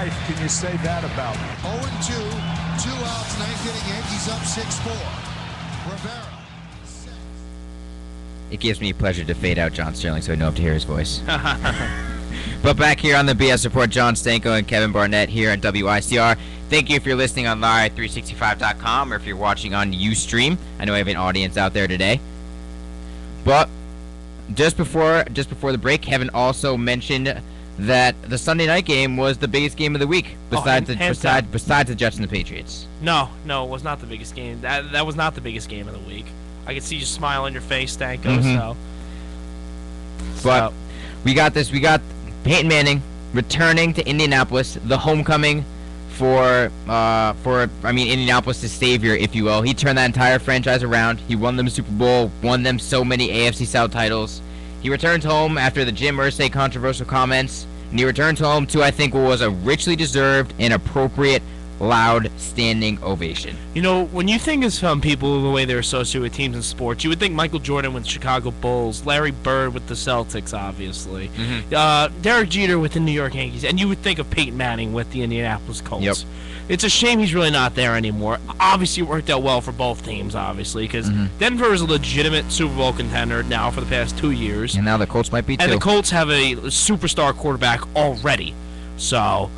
life can you say that about? 0-2, 2 outs, ninth inning, Yankees up 6-4. Rivera. It gives me pleasure to fade out John Sterling so I don't have to hear his voice. But back here on the BS Report, John Stanko and Kevin Bartnett here on WICR. Thank you if you're listening on live365.com or if you're watching on Ustream. I know I have an audience out there today. But just before the break, Kevin also mentioned that the Sunday night game was the biggest game of the week besides the Jets and the Patriots. No, it was not the biggest game. That was not the biggest game of the week. I can see you smile on your face, Stanko. But we got this. We got Peyton Manning returning to Indianapolis, the homecoming for Indianapolis' savior, if you will. He turned that entire franchise around. He won them a Super Bowl, won them so many AFC South titles. He returned home after the Jim Irsay controversial comments, and he returned home to, I think, what was a richly deserved and appropriate loud standing ovation. You know, when you think of some people the way they're associated with teams in sports, you would think Michael Jordan with the Chicago Bulls, Larry Bird with the Celtics, obviously, Derek Jeter with the New York Yankees, and you would think of Peyton Manning with the Indianapolis Colts. Yep. It's a shame he's really not there anymore. Obviously, it worked out well for both teams, obviously, because Denver is a legitimate Super Bowl contender now for the past 2 years. And now the Colts might be, too. And the Colts have a superstar quarterback already. So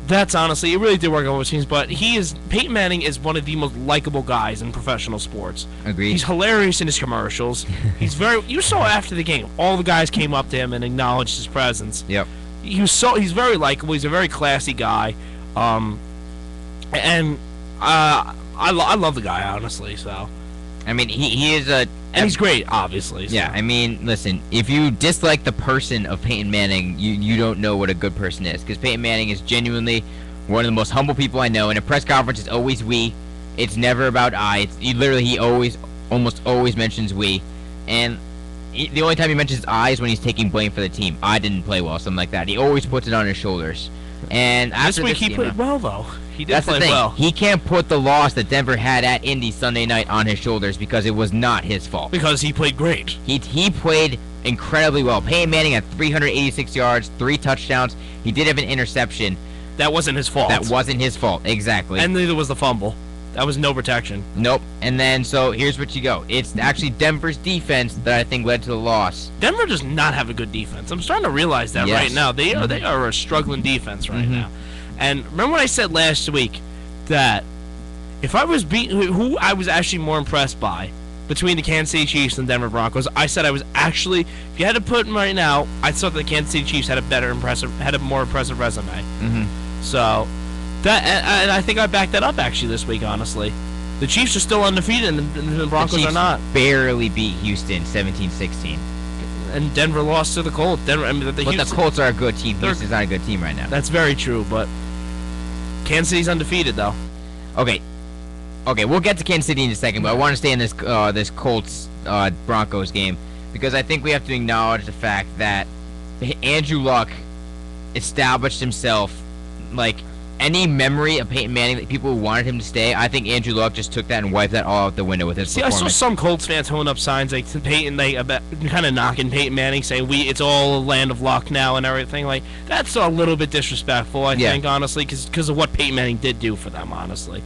that's honestly, it really did work out with teams, but Peyton Manning is one of the most likable guys in professional sports. Agreed. He's hilarious in his commercials. You saw after the game, all the guys came up to him and acknowledged his presence. Yep. He's very likable. He's a very classy guy. I love the guy, honestly, so. I mean, he is and he's great, obviously. So. Yeah, I mean, listen, if you dislike the person of Peyton Manning, you don't know what a good person is, because Peyton Manning is genuinely one of the most humble people I know. In a press conference, it's always we. It's never about I. He almost always mentions we. And the only time he mentions I is when he's taking blame for the team. I didn't play well, something like that. He always puts it on his shoulders. And this week he played well, though. He did That's play the thing. well. He can't put the loss that Denver had at Indy Sunday night on his shoulders because it was not his fault. Because he played great. He played incredibly well. Peyton Manning had 386 yards, 3 touchdowns. He did have an interception. That wasn't his fault. That wasn't his fault, exactly. And neither was the fumble. That was no protection. Nope. And then, so here's what you go. It's actually Denver's defense that I think led to the loss. Denver does not have a good defense. I'm starting to realize that right now. They are a struggling defense right now. And remember what I said last week, that if I was who I was actually more impressed by between the Kansas City Chiefs and Denver Broncos, I said I was actually, if you had to put them right now, I thought the Kansas City Chiefs had a more impressive resume. So that, and I think I backed that up actually this week. Honestly, the Chiefs are still undefeated, and the Broncos are not. Barely beat Houston 17-16. And Denver lost to the Colts. The Colts are a good team. Houston's not a good team right now. That's very true, but Kansas City's undefeated, though. Okay, we'll get to Kansas City in a second, but I want to stay in this Colts Broncos game because I think we have to acknowledge the fact that Andrew Luck established himself. Like, any memory of Peyton Manning that people wanted him to stay, I think Andrew Luck just took that and wiped that all out the window with his performance. I saw some Colts fans holding up signs like Peyton, kind of knocking Peyton Manning, saying it's all a land of luck now and everything. Like, that's a little bit disrespectful, I think, honestly, because of what Peyton Manning did do for them, honestly.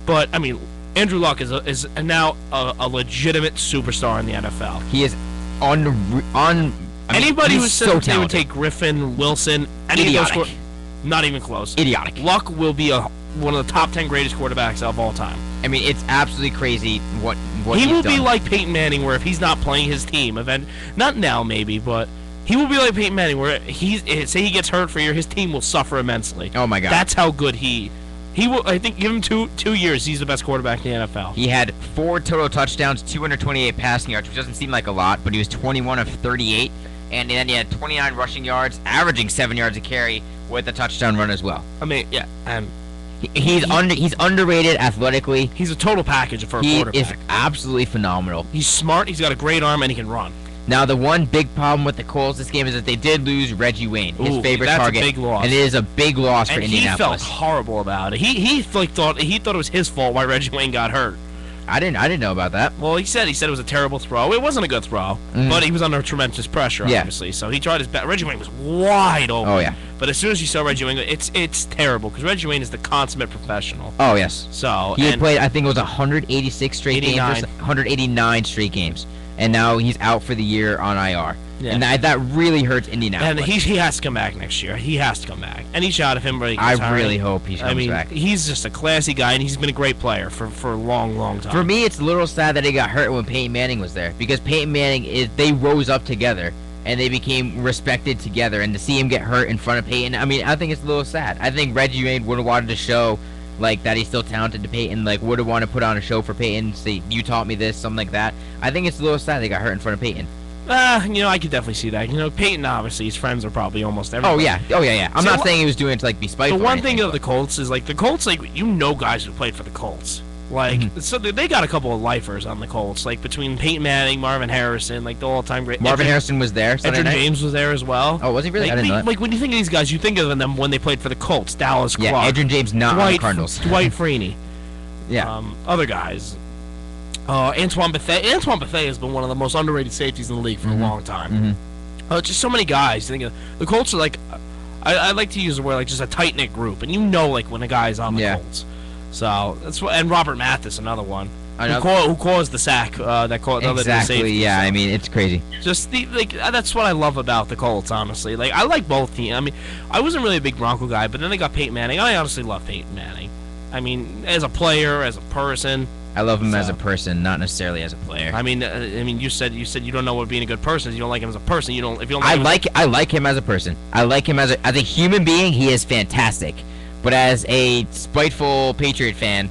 But I mean, Andrew Luck is now a legitimate superstar in the NFL. He is anybody who said they would take Griffin, Wilson, any of those. Not even close. Idiotic. Luck will be one of the top 10 greatest quarterbacks of all time. I mean, it's absolutely crazy what he will done. be like Peyton Manning, where if he's not playing his team, not now maybe, but he will be like Peyton Manning, where say he gets hurt for a year, his team will suffer immensely. Oh my God, that's how good he will. I think give him two years, he's the best quarterback in the NFL. He had 4 total touchdowns, 228 passing yards, which doesn't seem like a lot, but he was 21 of 38, and then he had 29 rushing yards, averaging 7 yards a carry, with a touchdown run as well. I mean, yeah, and he's underrated athletically. He's a total package for a quarterback. He is absolutely phenomenal. He's smart. He's got a great arm, and he can run. Now, the one big problem with the Colts this game is that they did lose Reggie Wayne, his favorite target. That's a big loss. And it is a big loss for Indianapolis. He felt horrible about it. He thought it was his fault why Reggie Wayne got hurt. I didn't know about that. Well, he said it was a terrible throw. It wasn't a good throw, but he was under tremendous pressure, obviously. So he tried his best. Reggie Wayne was wide open. Oh, yeah. But as soon as you saw Reggie Wayne, it's terrible because Reggie Wayne is the consummate professional. Oh, yes. So he had played, I think it was 186 straight 89. games, 189 straight games, and now he's out for the year on IR. Yeah. And that really hurts Indianapolis. And he has to come back next year. He has to come back. Any shot of him, I really hope he comes back. He's just a classy guy, and he's been a great player for a long, long time. For me, it's a little sad that he got hurt when Peyton Manning was there, because Peyton Manning they rose up together and they became respected together. And to see him get hurt in front of Peyton, I mean, I think it's a little sad. I think Reggie Wayne would have wanted to show like that he's still talented to Peyton, like would have wanted to put on a show for Peyton, say you taught me this, something like that. I think it's a little sad they got hurt in front of Peyton. I could definitely see that. Peyton, obviously, his friends are probably almost everybody. Oh yeah. I'm not saying he was doing it to like be spiteful. The one thing of the Colts is like the Colts, guys who played for the Colts. Like, so they got a couple of lifers on the Colts, like between Peyton Manning, Marvin Harrison, like the all-time great. Marvin Harrison was there. Edgerrin James was there as well. Oh, was he really? I didn't know that. Like when you think of these guys, you think of them when they played for the Colts. Dallas Clark. Yeah, Edgerrin James not on the Cardinals. Dwight Freeney. Yeah. Other guys. Antoine Bethea. Antoine Bethea has been one of the most underrated safeties in the league for a long time. Just so many guys. Think of the Colts are like, I like to use the word like just a tight knit group, and like when a guy's on the Colts. So that's what. And Robert Mathis, another one, who caused the sack. That caused exactly. Safety, yeah, so. I mean it's crazy. Just that's what I love about the Colts. Honestly, like I like both teams. I mean, I wasn't really a big Bronco guy, but then they got Peyton Manning. I honestly love Peyton Manning. I mean, as a player, as a person. I love him as a person, not necessarily as a player. I mean, you said you don't know what being a good person is. You don't like him as a person. You don't. If you don't. I like him as a person. I like him as a human being. He is fantastic. But as a spiteful Patriot fan,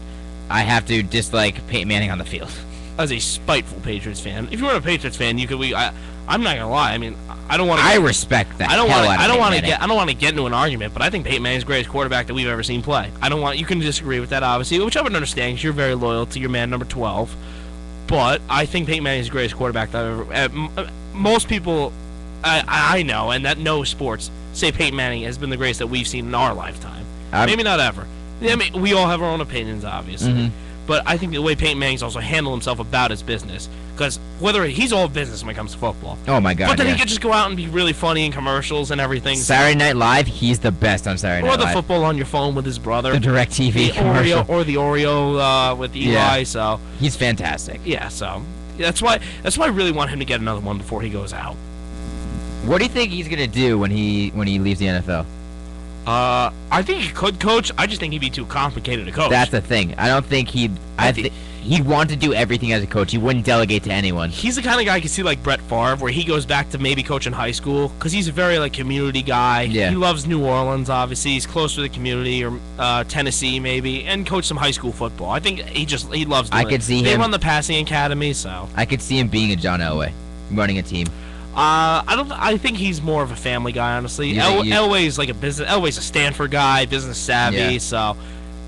I have to dislike Peyton Manning on the field. As a spiteful Patriots fan, if you weren't a Patriots fan, you could. I'm not gonna lie. I mean, I don't want to. I respect that. I don't want to get into an argument, but I think Peyton Manning's the greatest quarterback that we've ever seen play. I don't want. You can disagree with that, obviously, which I would understand because you're very loyal to your man number 12. But I think Peyton Manning's the greatest quarterback that I've ever. Most people, I know, and that know sports, say Peyton Manning has been the greatest that we've seen in our lifetime. Maybe not ever. I mean, we all have our own opinions, obviously. But I think the way Peyton Manning's also handled himself about his business, because he's all business when it comes to football. Oh my God! But then he could just go out and be really funny in commercials and everything. Saturday Night Live, he's the best on Saturday Night Live. Or the football on your phone with his brother. The DirecTV commercial. Or the Oreo with Eli. Yeah. So he's fantastic. Yeah. So that's why I really want him to get another one before he goes out. What do you think he's gonna do when he leaves the NFL? I think he could coach. I just think he'd be too complicated to coach. That's the thing. I don't think he'd want to do everything as a coach. He wouldn't delegate to anyone. He's the kind of guy I can see like Brett Favre, where he goes back to maybe coaching high school because he's a very like community guy. Yeah. He loves New Orleans, obviously. He's close to the community, or Tennessee maybe, and coach some high school football. I think he loves doing it. I could see him. They run the passing academy, so I could see him being a John Elway, running a team. I think he's more of a family guy, honestly. Elway's like a business. Elway's a Stanford guy, business savvy, so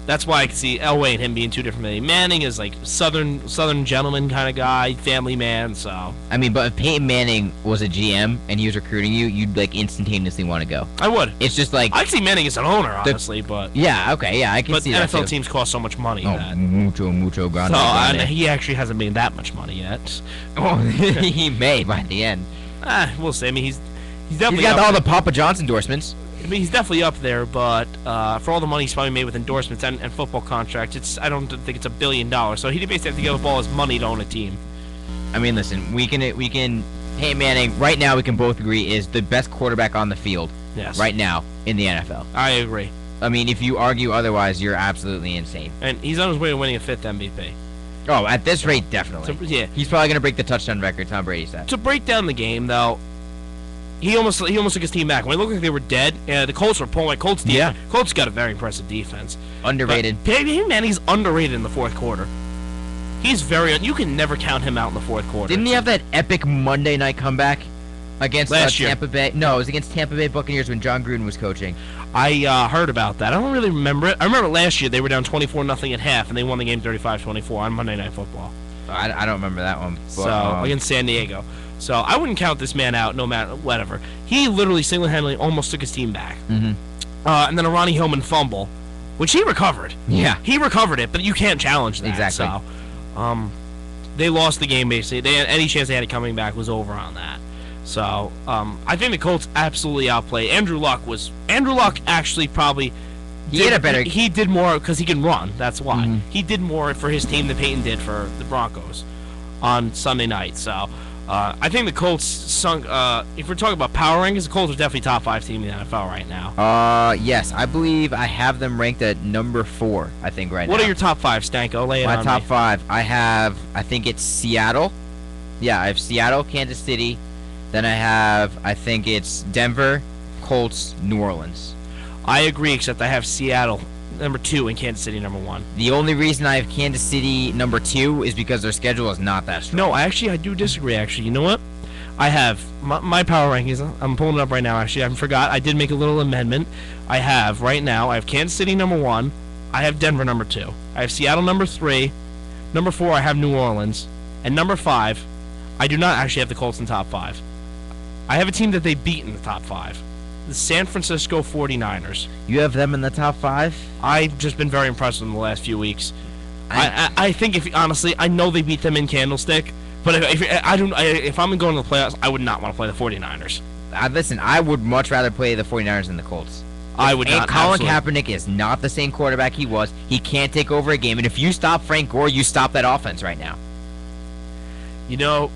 that's why I can see Elway and him being two different men. Manning is like southern gentleman kind of guy, family man. So I mean, but if Peyton Manning was a GM and he was recruiting you, you'd like instantaneously want to go. I would. It's just like I'd see Manning as an owner, honestly, but yeah, okay, yeah, I can see that. But NFL teams cost so much money. Oh, mucho grande. So and he actually hasn't made that much money yet. Oh, he may by the end. We'll see. I mean, he's definitely got all the Papa John's endorsements. I mean, he's definitely up there, but for all the money he's probably made with endorsements and football contracts, I don't think it's $1 billion. So he basically have to give up all his money to own a team. I mean, listen, we can Peyton Manning right now. We can both agree is the best quarterback on the field. Yes. Right now in the NFL. I agree. I mean, if you argue otherwise, you're absolutely insane. And he's on his way to winning a 5th MVP. Oh, at this rate, definitely. Yeah. He's probably going to break the touchdown record Tom Brady set. To break down the game, though, he almost took his team back. When it looked like they were dead, the Colts were pulling like Colts defense. Yeah. Colts got a very impressive defense. Underrated. But he's underrated in the fourth quarter. He's you can never count him out in the fourth quarter. Didn't he have that epic Monday night comeback against Tampa Bay? No, it was against Tampa Bay Buccaneers when John Gruden was coaching. I heard about that. I don't really remember it. I remember last year they were down 24-0 at half, and they won the game 35-24 on Monday Night Football. I don't remember that one. But, so against San Diego. So I wouldn't count this man out no matter whatever. He literally single-handedly almost took his team back. Mm-hmm. And then a Ronnie Hillman fumble, which he recovered. Yeah. He recovered it, but you can't challenge that. Exactly. So, They lost the game basically. Any chance they had of coming back was over on that. So I think the Colts absolutely outplayed. Andrew Luck actually probably he did more because he can run. That's why he did more for his team than Peyton did for the Broncos on Sunday night. So I think the Colts sunk. If we're talking about power rankings, the Colts are definitely top 5 team in the NFL right now. Yes, I believe I have them ranked at number 4. I think right now. What are your top 5, Stanko? Lay it on My top me. 5. I think it's Seattle. Yeah, I have Seattle, Kansas City. Then I think it's Denver, Colts, New Orleans. I agree, except I have Seattle number 2 and Kansas City number 1. The only reason I have Kansas City number 2 is because their schedule is not that strong. No, I do disagree, actually. You know what? I have my power rankings. I'm pulling it up right now, actually. I forgot. I did make a little amendment. I have Kansas City number 1. I have Denver number 2. I have Seattle number 3. Number 4, I have New Orleans. And number 5, I do not actually have the Colts in top 5. I have a team that they beat in the top 5. The San Francisco 49ers. You have them in the top 5? I've just been very impressed with them the last few weeks. I think honestly, I know they beat them in Candlestick, but if I'm going to the playoffs, I would not want to play the 49ers. Listen, I would much rather play the 49ers than the Colts. I would not. Colin Kaepernick is not the same quarterback he was. He can't take over a game, and if you stop Frank Gore, you stop that offense right now. You know,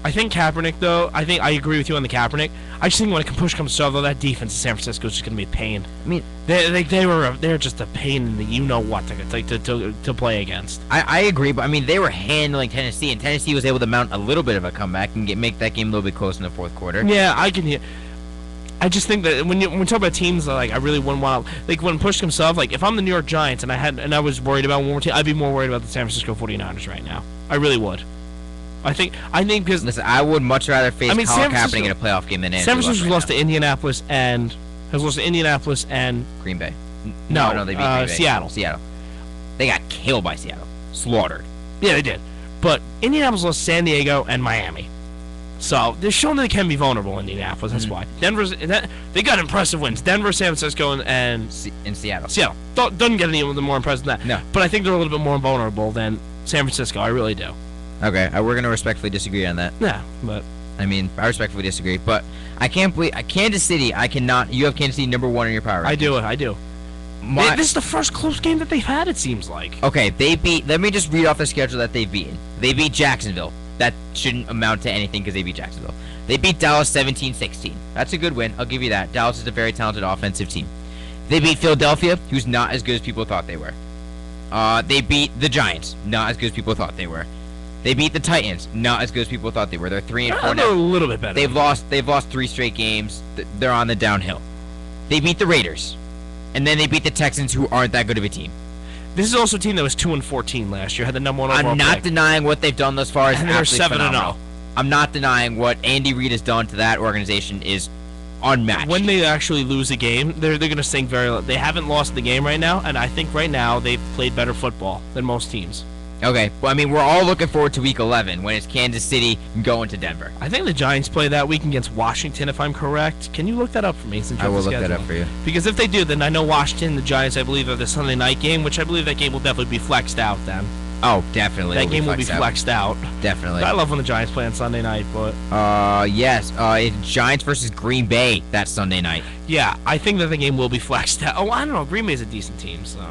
I think Kaepernick, though, I agree with you on the Kaepernick. I just think when push comes to shove, though, that defense in San Francisco is just going to be a pain. I mean, they're just a pain in the you-know-what to play against. I agree, but, I mean, they were handling Tennessee, and Tennessee was able to mount a little bit of a comeback and make that game a little bit close in the fourth quarter. Yeah, I can hear. I just think that when we talk about teams, like I really wouldn't want to, when push comes to shove, like if I'm the New York Giants and I was worried about one more team, I'd be more worried about the San Francisco 49ers right now. I really would. I think because listen, I would much rather face Colin Kaepernick in a playoff game than Andrew San Francisco Luck lost to Indianapolis and Green Bay. No, they beat Green Bay. Seattle. They got killed by Seattle, slaughtered. Yeah, they did. But Indianapolis lost San Diego and Miami, so they're showing that they can be vulnerable. Indianapolis, that's why. They got impressive wins. Denver, San Francisco, and Seattle. Seattle doesn't get any more impressive than that. No, but I think they're a little bit more vulnerable than San Francisco. I really do. Okay, we're going to respectfully disagree on that. Yeah, but I mean, I respectfully disagree, but I can't believe Kansas City. I cannot. You have Kansas City number 1 in your power rankings. I do. This is the first close game that they've had. It seems like. Okay, they beat. Let me just read off the schedule that they've beaten. They beat Jacksonville. That shouldn't amount to anything because they beat Jacksonville. They beat Dallas 17-16. That's a good win. I'll give you that. Dallas is a very talented offensive team. They beat Philadelphia, who's not as good as people thought they were. They beat the Giants, not as good as people thought they were. They beat the Titans, not as good as people thought they were. They're 3-4 now. They're a little bit better. They've lost 3 straight games. They're on the downhill. They beat the Raiders, and then they beat the Texans, who aren't that good of a team. This is also a team that was 2-14 last year. Had the number 1 overall I'm not pick. denying what they've done thus far is and they're absolutely 7-0. phenomenal. I'm not denying what Andy Reid has done to that organization is unmatched. When they actually lose a game, they're going to sink very low. They haven't lost the game right now, and I think right now they've played better football than most teams. Okay, well, I mean, we're all looking forward to Week 11 when it's Kansas City going to Denver. I think the Giants play that week against Washington, if I'm correct. Can you look that up for me? Since I will look that up for you. Because if they do, then I know Washington, the Giants, I believe, are the Sunday night game, which I believe that game will definitely be flexed out then. Oh, definitely. That game will be flexed out. Definitely. I love when the Giants play on Sunday night, but... yes. It's Giants versus Green Bay that Sunday night. Yeah, I think that the game will be flexed out. Oh, I don't know. Green Bay's a decent team, so...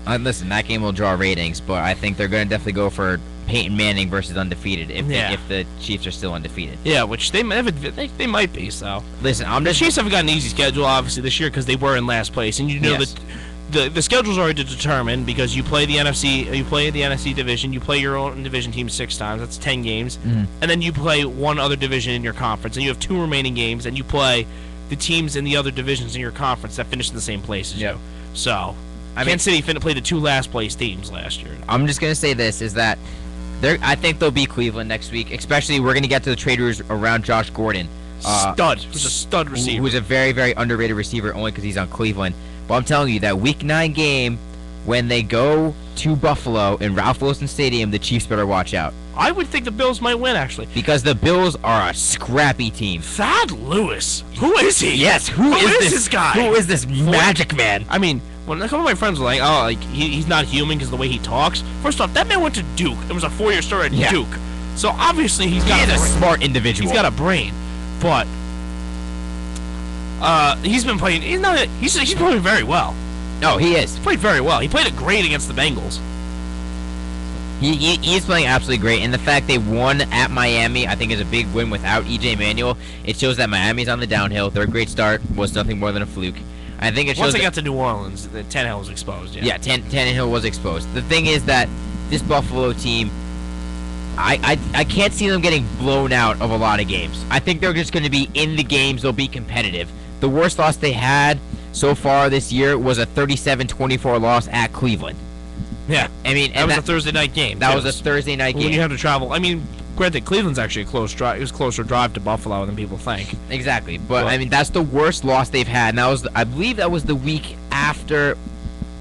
Listen, that game will draw ratings, but I think they're going to definitely go for Peyton Manning versus undefeated if the Chiefs are still undefeated. Yeah, which they might be. So listen, the Chiefs haven't got an easy schedule obviously this year because they were in last place, and you know that the schedule's already determined because you play the NFC division, you play your own division team 6 times. That's 10 games, and then you play one other division in your conference, and you have 2 remaining games, and you play the teams in the other divisions in your conference that finish in the same place as you. So. Kansas City played the 2 last place teams last year. I'm just gonna say this is that I think they'll beat Cleveland next week. Especially we're gonna get to the trade rumors around Josh Gordon. Who's a stud receiver. Who's a very, very underrated receiver only because he's on Cleveland. But I'm telling you that Week 9 game when they go to Buffalo in Ralph Wilson Stadium, the Chiefs better watch out. I would think the Bills might win, actually. Because the Bills are a scrappy team. Thad Lewis. Who is he? Yes, who is this guy? Who is this magic man? I mean, when a couple of my friends were like, "Oh, like he's not human because the way he talks." First off, that man went to Duke. It was a 4-year story at Duke, so obviously he's a smart individual. He's got a brain, but he's been playing. He's playing very well. No, he is. He played very well. He played it great against the Bengals. He's playing absolutely great, and the fact they won at Miami, I think, is a big win without E.J. Manuel. It shows that Miami's on the downhill. Their great start was nothing more than a fluke. I think it shows. Once they got to New Orleans, Tannehill was exposed. Yeah, Tannehill was exposed. The thing is that this Buffalo team, I can't see them getting blown out of a lot of games. I think they're just going to be in the games. They'll be competitive. The worst loss they had so far this year was a 37-24 loss at Cleveland. Yeah, I mean, that was a Thursday night game. That was a Thursday night game. When you have to travel, I mean, granted, Cleveland's actually a close drive. It was a closer drive to Buffalo than people think. Exactly, but I mean, that's the worst loss they've had. And that was, I believe, that was the week after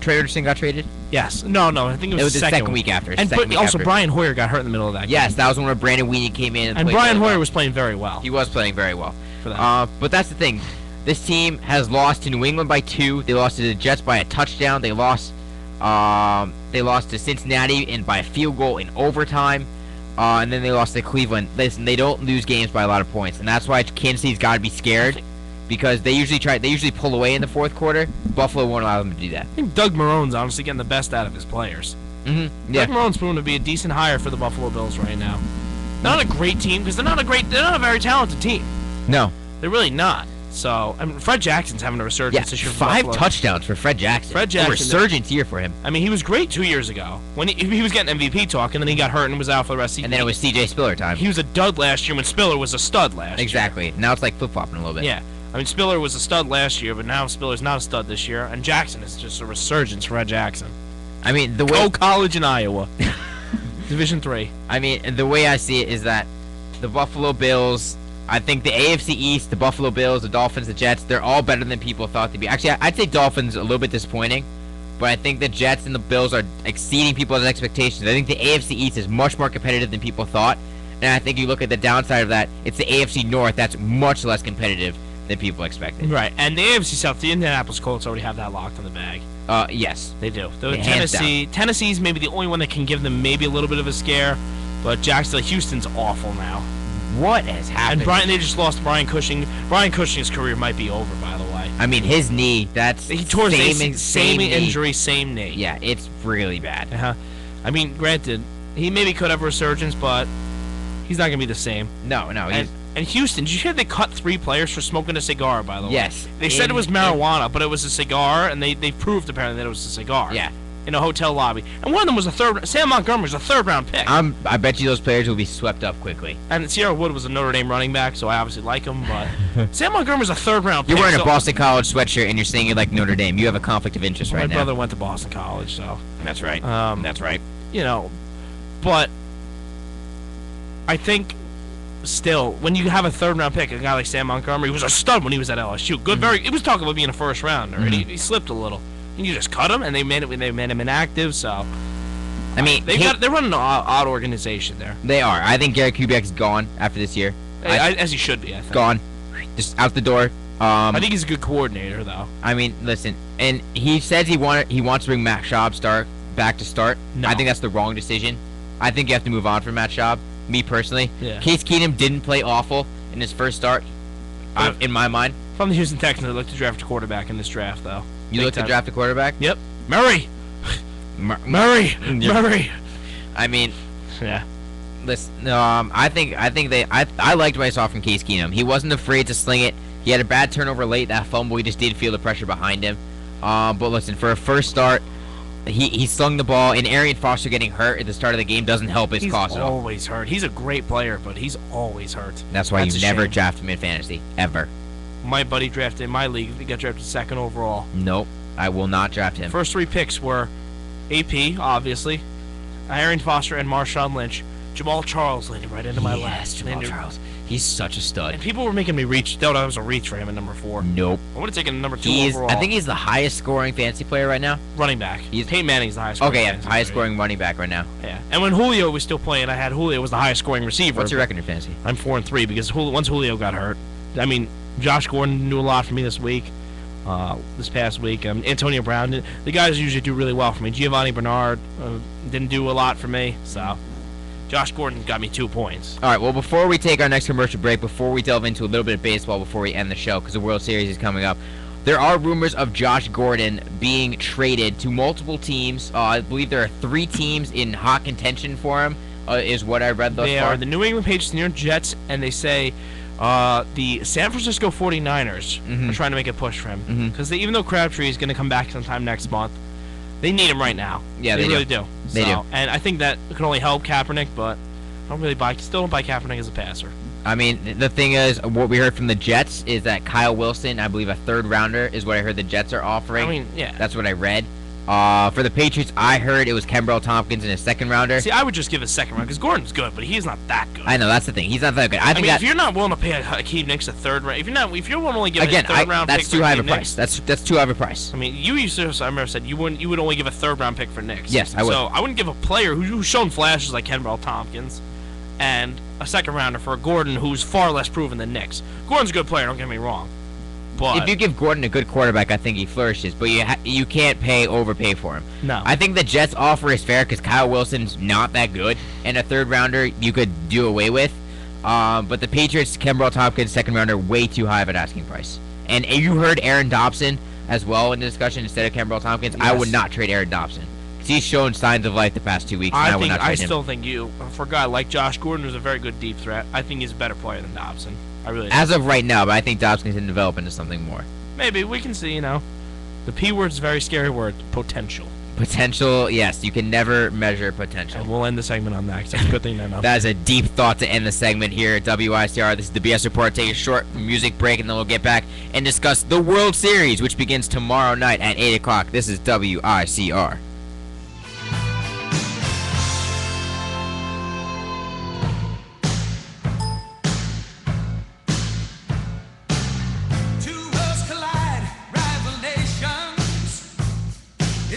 Trey Anderson got traded. Yes. No. I think it was the second week after. And also, Brian Hoyer got hurt in the middle of that game. Yes, that was when Brandon Weenie came in. And Brian Hoyer was playing very well. He was playing very well. For that. But that's the thing. This team has lost to New England by 2. They lost to the Jets by a touchdown. They lost to Cincinnati and by a field goal in overtime. And then they lost to Cleveland. Listen, they don't lose games by a lot of points, and that's why Kansas City's got to be scared, because they usually pull away in the fourth quarter. Buffalo won't allow them to do that. I think Doug Marone's honestly getting the best out of his players. Mm-hmm. Yeah. Doug Marone's proven to be a decent hire for the Buffalo Bills right now. They're not a great team because they're not a very talented team. No, they're really not. So, I mean, Fred Jackson's having a resurgence this year for 5 Buffalo. touchdowns for Fred Jackson. A resurgence year for him. I mean, he was great 2 years ago when he was getting MVP talk, and then he got hurt and was out for the rest of the season. And then it was C.J. Spiller time. He was a dud last year when Spiller was a stud last year. Exactly. Now it's like flip-flopping a little bit. Yeah. I mean, Spiller was a stud last year, but now Spiller's not a stud this year, and Jackson is just a resurgence for Fred Jackson. I mean, the way... Go college in Iowa. Division III. I mean, the way I see it is that the Buffalo Bills... I think the AFC East, the Buffalo Bills, the Dolphins, the Jets, they're all better than people thought they'd be. Actually, I'd say Dolphins a little bit disappointing, but I think the Jets and the Bills are exceeding people's expectations. I think the AFC East is much more competitive than people thought, and I think you look at the downside of that, it's the AFC North that's much less competitive than people expected. Right, and the AFC South, the Indianapolis Colts already have that locked in the bag. Yes. They do. Yeah, Tennessee's maybe the only one that can give them maybe a little bit of a scare, but Jacksonville, Houston's awful now. What has happened? And they just lost Brian Cushing. Brian Cushing's career might be over, by the way. I mean, his knee, he tore his same injury, same knee. Yeah, it's really bad. I mean, granted, he maybe could have a resurgence, but he's not going to be the same. No. And Houston, did you hear they cut 3 players for smoking a cigar, by the way? Yes. They said it was marijuana, but it was a cigar, and they proved apparently that it was a cigar. Yeah. In a hotel lobby. And one of them was Sam Montgomery was a 3rd-round pick. I bet you those players will be swept up quickly. And Sierra Wood was a Notre Dame running back, so I obviously like him, but Sam Montgomery's a 3rd-round pick. You're wearing a Boston College sweatshirt and you're saying you like Notre Dame. You have a conflict of interest right now. My brother went to Boston College, so. That's right. That's right. You know, but I think still, when you have a 3rd-round pick, a guy like Sam Montgomery, who was a stud when he was at LSU. Good, it was talking about being a 1st rounder, and he slipped a little. And you just cut him, and they made him inactive. So, I mean, they're running an odd organization there. They are. I think Gary Kubiak's gone after this year, as he should be. I think gone, just out the door. I think he's a good coordinator, though. I mean, listen, and he says he wants to bring Matt Schaub back to start. No. I think that's the wrong decision. I think you have to move on from Matt Schaub. Me personally, yeah. Case Keenum didn't play awful in his first start, in my mind. From the Houston Texans, I looked to draft a quarterback in this draft, though. You looked to draft a quarterback? Yep. Murray. Murray. I mean, yeah. Listen, I liked what I saw from Case Keenum. He wasn't afraid to sling it. He had a bad turnover late, that fumble. He just did feel the pressure behind him. But listen, for a first start, he slung the ball, and Arian Foster getting hurt at the start of the game doesn't help his cause at all. He's always hurt. He's a great player, but he's always hurt. That's why you never draft him in fantasy, ever. My buddy drafted in my league. He got drafted 2nd overall. Nope, I will not draft him. First 3 picks were AP, obviously, Arian Foster, and Marshawn Lynch. Jamal Charles landed right into my lap. Yes, Jamal Charles. He's such a stud. And people were making me reach. Thought I was a reach for him at number 4. Nope. I would have taken number 2 overall. I think he's the highest scoring fantasy player right now. Running back. Peyton Manning's the highest scoring. Okay, yeah, highest scoring running back right now. Yeah. And when Julio was still playing, I had Julio was the highest scoring receiver. What's your record in fantasy? I'm 4-3 because once Julio got hurt, I mean, Josh Gordon knew a lot for me this week. this past week. Antonio Brown, the guys usually do really well for me. Giovanni Bernard didn't do a lot for me, so Josh Gordon got me 2 points. All right, well, before we take our next commercial break, before we delve into a little bit of baseball before we end the show, because the World Series is coming up, there are rumors of Josh Gordon being traded to multiple teams. I believe there are 3 teams in hot contention for him, is what I read thus far. They are the New England Patriots, New York Jets, and they say the San Francisco 49ers are trying to make a push for him. Because even though Crabtree is going to come back sometime next month, they need him right now. Yeah, they really do. They do. And I think that can only help Kaepernick, but I still don't buy Kaepernick as a passer. I mean, the thing is, what we heard from the Jets is that Kyle Wilson, I believe a 3rd rounder, is what I heard the Jets are offering. I mean, yeah. That's what I read. For the Patriots, I heard it was Kenbrell Tompkins in a 2nd rounder. See, I would just give a 2nd round because Gordon's good, but he's not that good. I know, that's the thing. He's not that good. I think if you're not willing to pay Hakeem Nicks a 3rd round, if you're willing to only give again, a 3rd round that's pick too for high of a Hakeem price. Nicks, That's too high of a price. I mean, you used to. I remember said you would only give a 3rd round pick for Nicks. Yes, I would. So I wouldn't give a player who's shown flashes like Kenbrell Tompkins and a 2nd rounder for a Gordon who's far less proven than Nicks. Gordon's a good player. Don't get me wrong. But if you give Gordon a good quarterback, I think he flourishes. But you can't overpay for him. No. I think the Jets' offer is fair because Kyle Wilson's not that good, and a 3rd rounder you could do away with. But the Patriots, Kenbrell Tompkins, 2nd rounder, way too high of an asking price. And you heard Aaron Dobson as well in the discussion instead of Kenbrell Tompkins. Yes. I would not trade Aaron Dobson. He's shown signs of life the past 2 weeks. I still think for a guy like Josh Gordon, who's a very good deep threat, I think he's a better player than Dobson. I really do. As of right now, but I think Dobson can develop into something more. Maybe we can see. The P word's a very scary word. Potential. Potential, yes. You can never measure potential. And we'll end the segment on that. 'Cause that's a good thing to know. That is a deep thought to end the segment here at WICR. This is the BS Report. Take a short music break, and then we'll get back and discuss the World Series, which begins tomorrow night at 8 o'clock. This is WICR.